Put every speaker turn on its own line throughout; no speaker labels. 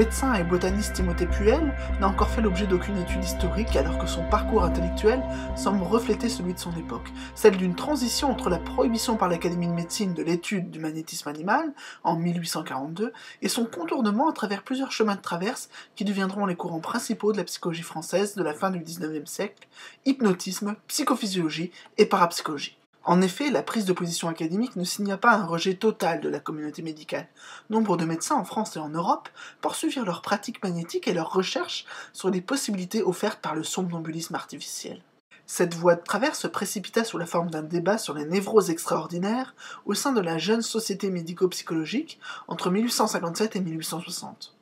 médecin et botaniste Timothée Puel n'a encore fait l'objet d'aucune étude historique alors que son parcours intellectuel semble refléter celui de son époque, celle d'une transition entre la prohibition par l'Académie de médecine de l'étude du magnétisme animal en 1842 et son contournement à travers plusieurs chemins de traverse qui deviendront les courants principaux de la psychologie française de la fin du XIXe siècle, hypnotisme, psychophysiologie et parapsychologie. En effet, la prise de position académique ne signa pas un rejet total de la communauté médicale. Nombre de médecins en France et en Europe poursuivirent leurs pratiques magnétiques et leurs recherches sur les possibilités offertes par le somnambulisme artificiel. Cette voie de travers se précipita sous la forme d'un débat sur les névroses extraordinaires au sein de la jeune société médico-psychologique entre 1857 et 1860.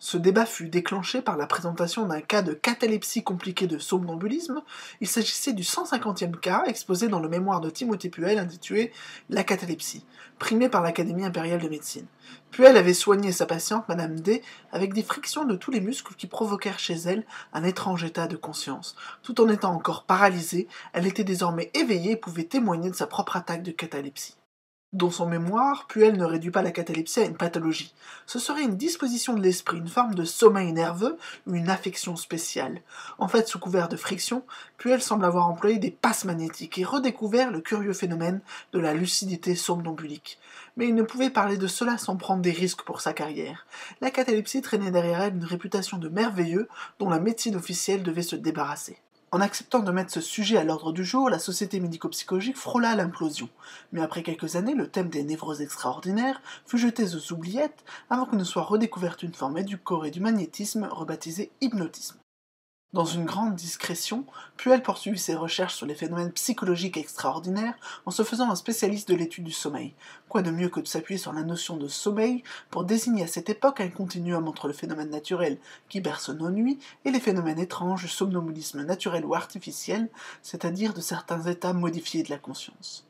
Ce débat fut déclenché par la présentation d'un cas de catalepsie compliquée de somnambulisme. Il s'agissait du 150e cas exposé dans le mémoire de Timothée Puel intitulé « La catalepsie », primé par l'Académie impériale de médecine. Puel avait soigné sa patiente, Madame D, avec des frictions de tous les muscles qui provoquèrent chez elle un étrange état de conscience. Tout en étant encore paralysée, elle était désormais éveillée et pouvait témoigner de sa propre attaque de catalepsie. Dans son mémoire, Puel ne réduit pas la catalepsie à une pathologie. Ce serait une disposition de l'esprit, une forme de sommeil nerveux ou une affection spéciale. En fait, sous couvert de friction, Puel semble avoir employé des passes magnétiques et redécouvert le curieux phénomène de la lucidité somnambulique. Mais il ne pouvait parler de cela sans prendre des risques pour sa carrière. La catalepsie traînait derrière elle une réputation de merveilleux dont la médecine officielle devait se débarrasser. En acceptant de mettre ce sujet à l'ordre du jour, la société médico-psychologique frôla l'implosion. Mais après quelques années, le thème des névroses extraordinaires fut jeté aux oubliettes avant que ne soit redécouverte une forme édulcorée du magnétisme rebaptisée hypnotisme. Dans une grande discrétion, Puel poursuivit ses recherches sur les phénomènes psychologiques extraordinaires en se faisant un spécialiste de l'étude du sommeil. Quoi de mieux que de s'appuyer sur la notion de sommeil pour désigner à cette époque un continuum entre le phénomène naturel qui berce nos nuits et les phénomènes étranges du somnambulisme naturel ou artificiel, c'est-à-dire de certains états modifiés de la conscience.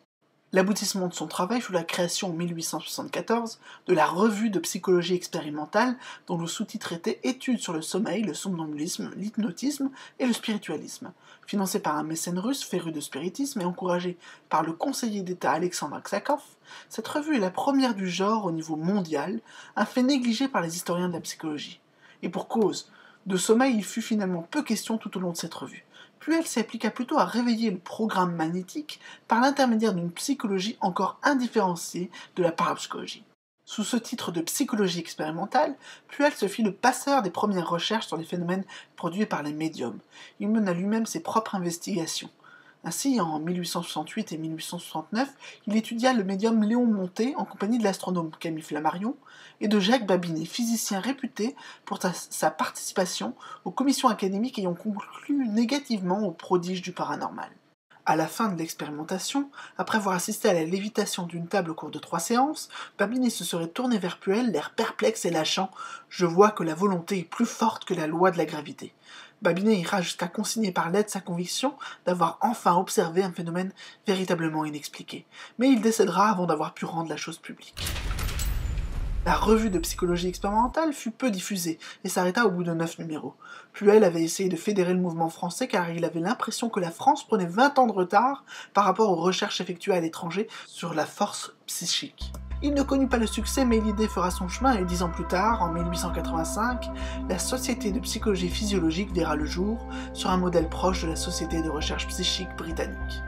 L'aboutissement de son travail fut la création en 1874 de la Revue de psychologie expérimentale dont le sous-titre était Études sur le sommeil, le somnambulisme, l'hypnotisme et le spiritualisme. Financée par un mécène russe féru de spiritisme et encouragée par le conseiller d'État Alexandre Aksakov, cette revue est la première du genre au niveau mondial, un fait négligé par les historiens de la psychologie. Et pour cause, de sommeil il fut finalement peu question tout au long de cette revue. Puel s'appliqua plutôt à réveiller le programme magnétique par l'intermédiaire d'une psychologie encore indifférenciée de la parapsychologie. Sous ce titre de psychologie expérimentale, Puel se fit le passeur des premières recherches sur les phénomènes produits par les médiums. Il mena lui-même ses propres investigations. Ainsi, en 1868 et 1869, il étudia le médium Léon Montet en compagnie de l'astronome Camille Flammarion et de Jacques Babinet, physicien réputé pour sa participation aux commissions académiques ayant conclu négativement aux prodiges du paranormal. À la fin de l'expérimentation, après avoir assisté à la lévitation d'une table au cours de 3 séances, Babinet se serait tourné vers Puel, l'air perplexe et lâchant « Je vois que la volonté est plus forte que la loi de la gravité ». Babinet ira jusqu'à consigner par lettre sa conviction d'avoir enfin observé un phénomène véritablement inexpliqué. Mais il décédera avant d'avoir pu rendre la chose publique. La revue de psychologie expérimentale fut peu diffusée et s'arrêta au bout de 9 numéros. Puel avait essayé de fédérer le mouvement français car il avait l'impression que la France prenait 20 ans de retard par rapport aux recherches effectuées à l'étranger sur la force psychique. Il ne connut pas le succès, mais l'idée fera son chemin et 10 ans plus tard, en 1885, la Société de psychologie physiologique verra le jour sur un modèle proche de la Société de recherche psychique britannique.